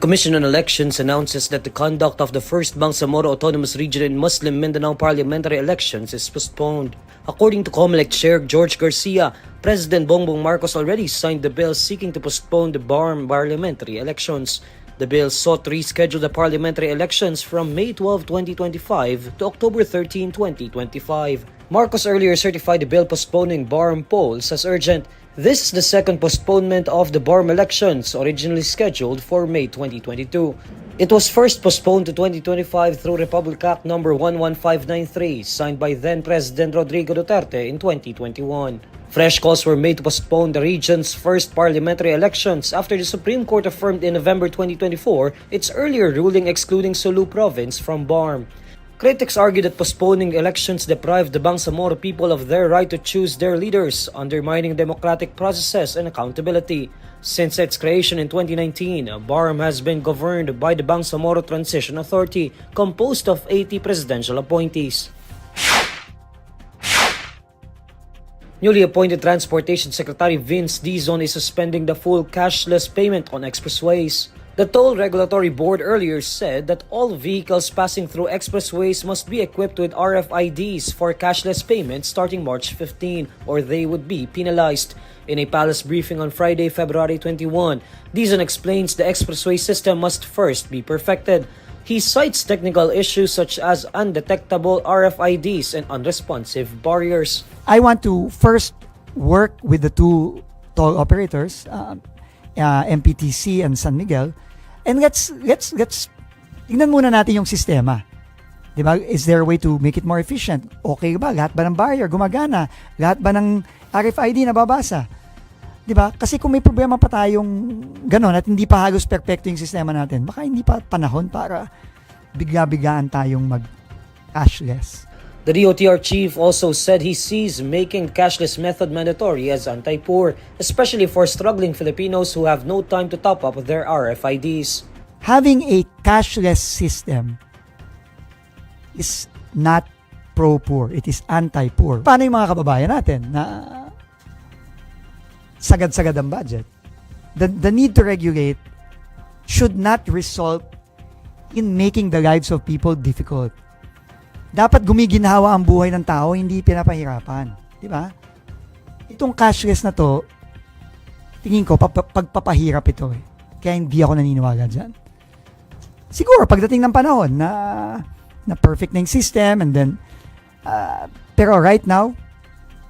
Commission on Elections announces that the conduct of the first Bangsamoro Autonomous Region in Muslim Mindanao parliamentary elections is postponed. According to Comelec Chair George Garcia, President Bongbong Marcos already signed the bill seeking to postpone the BARMM parliamentary elections. The bill sought to reschedule the parliamentary elections from May 12, 2025 to October 13, 2025. Marcos earlier certified the bill postponing BARMM polls as urgent. This is the second postponement of the BARMM elections, originally scheduled for May 2022. It was first postponed to 2025 through Republic Act No. 11593, signed by then-President Rodrigo Duterte in 2021. Fresh calls were made to postpone the region's first parliamentary elections after the Supreme Court affirmed in November 2024 its earlier ruling excluding Sulu Province from BARMM. Critics argue that postponing elections deprived the Bangsamoro people of their right to choose their leaders, undermining democratic processes and accountability. Since its creation in 2019, BARMM has been governed by the Bangsamoro Transition Authority, composed of 80 presidential appointees. Newly appointed Transportation Secretary Vince Dizon is suspending the full cashless payment on expressways. The Toll Regulatory Board earlier said that all vehicles passing through expressways must be equipped with RFIDs for cashless payments starting March 15, or they would be penalized. In a palace briefing on Friday, February 21, Dizon explains the expressway system must first be perfected. He cites technical issues such as undetectable RFIDs and unresponsive barriers. I want to first work with the two toll operators, MPTC and San Miguel, and let's tingnan muna natin yung sistema. 'Di ba? Is there a way to make it more efficient? Okay ba? Lahat ba ng barrier gumagana? Lahat ba ng RFID nababasa? 'Di ba? Kasi kung may problema pa tayong gano'n at hindi pa halos perfecto yung sistema natin, baka hindi pa panahon para bigla-biglaan tayong mag-cashless. The DOTr chief also said he sees making cashless method mandatory as anti-poor, especially for struggling Filipinos who have no time to top up their RFIDs. Having a cashless system is not pro-poor, it is anti-poor. Paano yung mga kababayan natin na sagad-sagad ang budget? The need to regulate should not result in making the lives of people difficult. Dapat gumiginhawa ang buhay ng tao, hindi pinapahirapan. Di ba? Itong cashless na to, tingin ko, pagpapahirap ito eh. Kaya hindi ako naniniwala dyan. Siguro, pagdating ng panahon na perfect na yung system, and then, pero right now,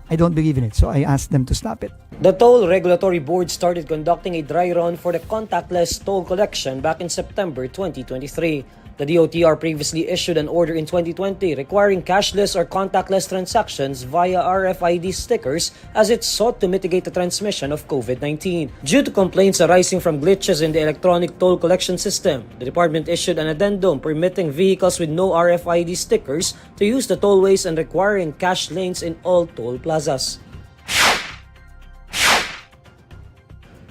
I don't believe in it. So I asked them to stop it. The Toll Regulatory Board started conducting a dry run for the contactless toll collection back in September 2023. The DOTr previously issued an order in 2020 requiring cashless or contactless transactions via RFID stickers as it sought to mitigate the transmission of COVID-19. Due to complaints arising from glitches in the electronic toll collection system, the department issued an addendum permitting vehicles with no RFID stickers to use the tollways and requiring cash lanes in all toll plazas.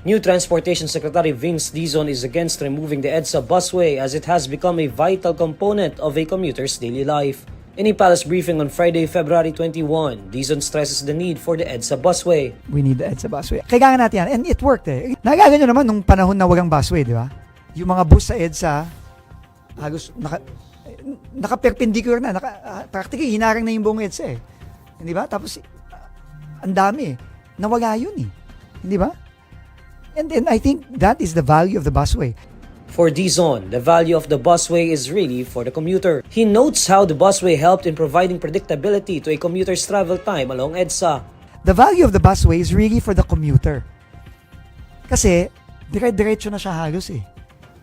New Transportation Secretary Vince Dizon is against removing the Edsa busway as it has become a vital component of a commuter's daily life. In a palace briefing on Friday, February 21, Dizon stresses the need for the Edsa busway. We need the Edsa busway. Kailangan natin yan. And it worked eh. Naalala nyo naman nung panahon na walang busway, di ba? Yung mga bus sa Edsa, halos naka-perpendicular na. Practically, hinarang na yung buong Edsa eh. Di ba? Tapos, ang dami eh. Nawala yun eh. Di ba? And I think that is the value of the busway. For Dizon, the value of the busway is really for the commuter. He notes how the busway helped in providing predictability to a commuter's travel time along EDSA. The value of the busway is really for the commuter. Kasi, dire-diretso na siya halos eh.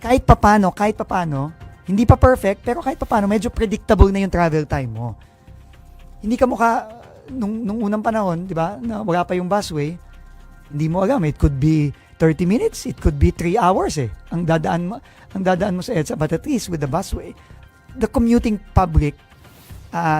Kahit papano, hindi pa perfect, pero kahit papano, medyo predictable na yung travel time mo. Hindi ka mukha, nung unang panahon, di ba, na wala pa yung busway, hindi mo alam, it could be 30 minutes, it could be 3 hours eh. Ang dadaan mo sa EDSA, but at least with the busway, the commuting public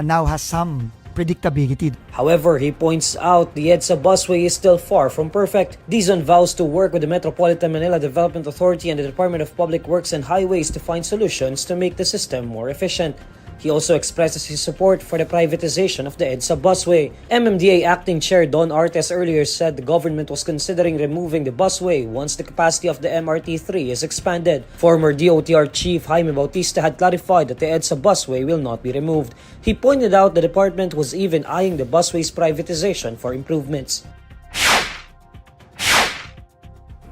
now has some predictability. However, he points out the EDSA busway is still far from perfect. Dizon vows to work with the Metropolitan Manila Development Authority and the Department of Public Works and Highways to find solutions to make the system more efficient. He also expresses his support for the privatization of the Edsa busway. MMDA Acting Chair Don Artes earlier said the government was considering removing the busway once the capacity of the MRT3 is expanded. Former DOTr Chief Jaime Bautista had clarified that the Edsa busway will not be removed. He pointed out the department was even eyeing the busway's privatization for improvements.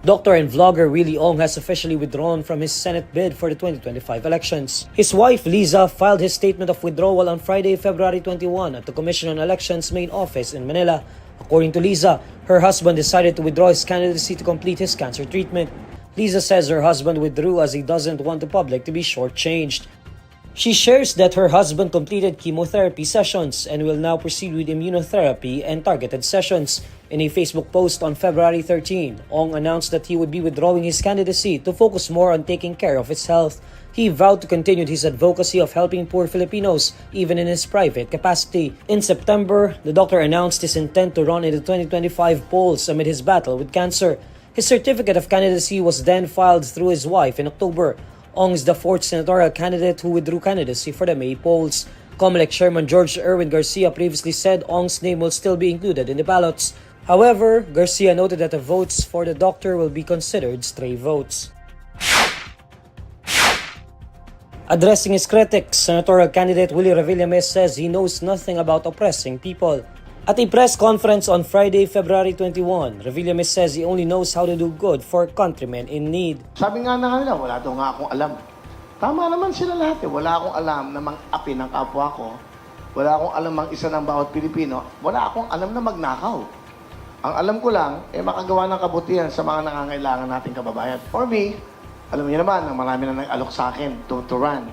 Doctor and vlogger Willie Ong has officially withdrawn from his Senate bid for the 2025 elections. His wife, Liza, filed his statement of withdrawal on Friday, February 21 at the Commission on Elections main office in Manila. According to Liza, her husband decided to withdraw his candidacy to complete his cancer treatment. Liza says her husband withdrew as he doesn't want the public to be shortchanged. She shares that her husband completed chemotherapy sessions and will now proceed with immunotherapy and targeted sessions. In a Facebook post on February 13, Ong announced that he would be withdrawing his candidacy to focus more on taking care of his health. He vowed to continue his advocacy of helping poor Filipinos, even in his private capacity. In September, the doctor announced his intent to run in the 2025 polls amid his battle with cancer. His certificate of candidacy was then filed through his wife in October. Ong is the fourth senatorial candidate who withdrew candidacy for the May polls. Comelec Chairman George Erwin Garcia previously said Ong's name will still be included in the ballots. However, Garcia noted that the votes for the doctor will be considered stray votes. Addressing his critics, senatorial candidate Willie Revillame says he knows nothing about oppressing people. At a press conference on Friday, February 21, Revillame says he only knows how to do good for countrymen in need. Sabi nga na nila, wala daw nga akong alam. Tama naman sila lahat eh. Wala akong alam na mang-api ng kapwa ko. Wala akong alam mang-isa ng bawat Pilipino. Wala akong alam na magnakaw. Ang alam ko lang, makagawa ng kabutihan sa mga nangangailangan nating kababayan. For me, alam niyo naman, marami na nag-alok sa akin to run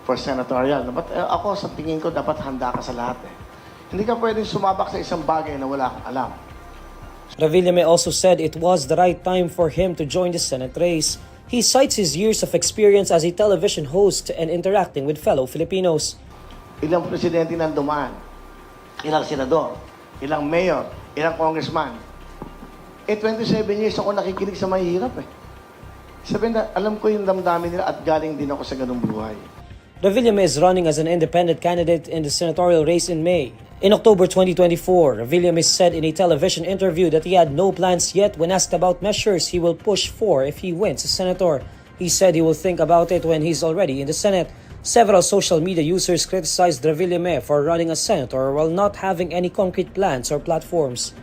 for senatorial. But ako, sa tingin ko, dapat handa ka sa lahat eh. Hindi ka pwedeng sumabak sa isang bagay na wala kang alam. Revillame also said it was the right time for him to join the Senate race. He cites his years of experience as a television host and interacting with fellow Filipinos. Ilang presidente nang dumaan, ilang senador, ilang mayor, ilang congressman. 27 years ako nakikinig sa mahihirap eh. Sabihin na, alam ko yung damdamin nila at galing din ako sa ganung buhay. Revillame is running as an independent candidate in the senatorial race in May. In October 2024, Revillame said in a television interview that he had no plans yet when asked about measures he will push for if he wins as senator. He said he will think about it when he's already in the Senate. Several social media users criticized Revillame for running as senator while not having any concrete plans or platforms.